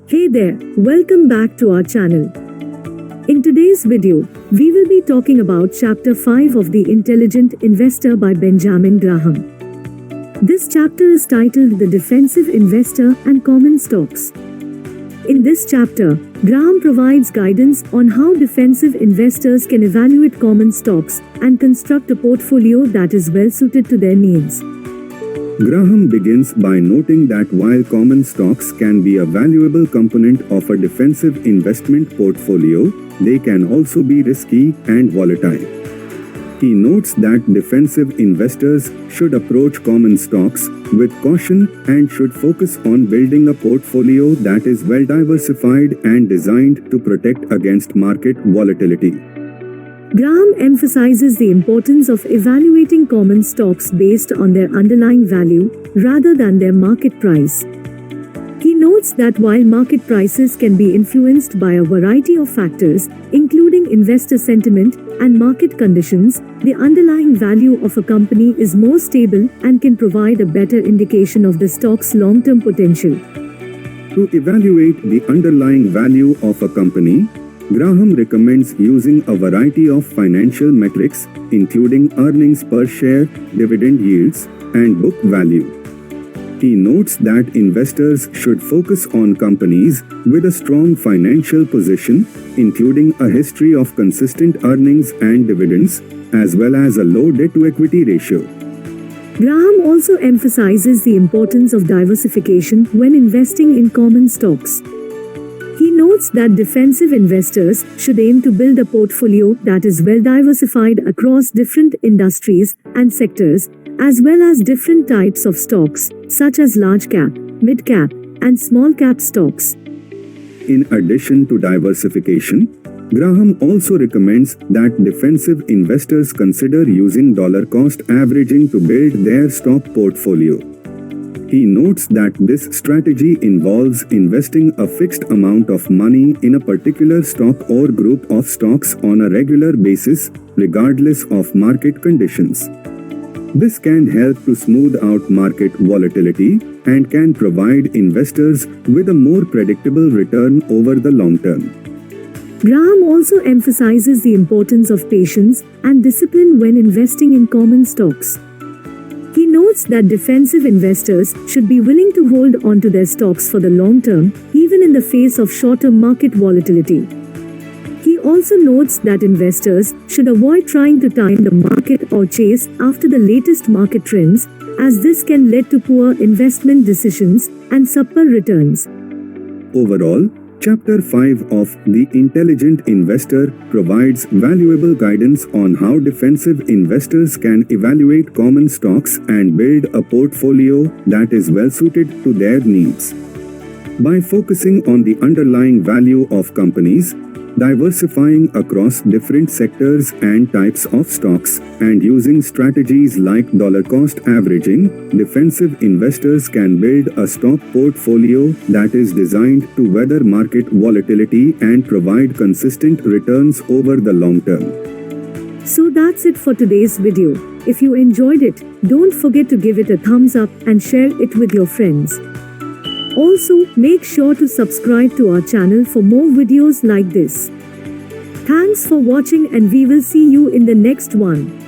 Hey there, welcome back to our channel. In today's video, we will be talking about Chapter 5 of The Intelligent Investor by Benjamin Graham. This chapter is titled The Defensive Investor and Common Stocks. In this chapter, Graham provides guidance on how defensive investors can evaluate common stocks and construct a portfolio that is well suited to their needs. Graham begins by noting that while common stocks can be a valuable component of a defensive investment portfolio, they can also be risky and volatile. He notes that defensive investors should approach common stocks with caution and should focus on building a portfolio that is well diversified and designed to protect against market volatility. Graham emphasizes the importance of evaluating common stocks based on their underlying value rather than their market price. He notes that while market prices can be influenced by a variety of factors, including investor sentiment and market conditions, the underlying value of a company is more stable and can provide a better indication of the stock's long-term potential. To evaluate the underlying value of a company, Graham recommends using a variety of financial metrics, including earnings per share, dividend yields, and book value. He notes that investors should focus on companies with a strong financial position, including a history of consistent earnings and dividends, as well as a low debt-to-equity ratio. Graham also emphasizes the importance of diversification when investing in common stocks. He notes that defensive investors should aim to build a portfolio that is well diversified across different industries and sectors, as well as different types of stocks, such as large cap, mid cap, and small cap stocks. In addition to diversification, Graham also recommends that defensive investors consider using dollar cost averaging to build their stock portfolio. He notes that this strategy involves investing a fixed amount of money in a particular stock or group of stocks on a regular basis, regardless of market conditions. This can help to smooth out market volatility and can provide investors with a more predictable return over the long term. Graham also emphasizes the importance of patience and discipline when investing in common stocks. He notes that defensive investors should be willing to hold on to their stocks for the long term, even in the face of short-term market volatility. He also notes that investors should avoid trying to time the market or chase after the latest market trends, as this can lead to poor investment decisions and subpar returns. Overall, Chapter 5 of The Intelligent Investor provides valuable guidance on how defensive investors can evaluate common stocks and build a portfolio that is well suited to their needs. By focusing on the underlying value of companies, diversifying across different sectors and types of stocks, and using strategies like dollar cost averaging, defensive investors can build a stock portfolio that is designed to weather market volatility and provide consistent returns over the long term. So that's it for today's video. If you enjoyed it, don't forget to give it a thumbs up and share it with your friends. Also, make sure to subscribe to our channel for more videos like this. Thanks for watching and we will see you in the next one.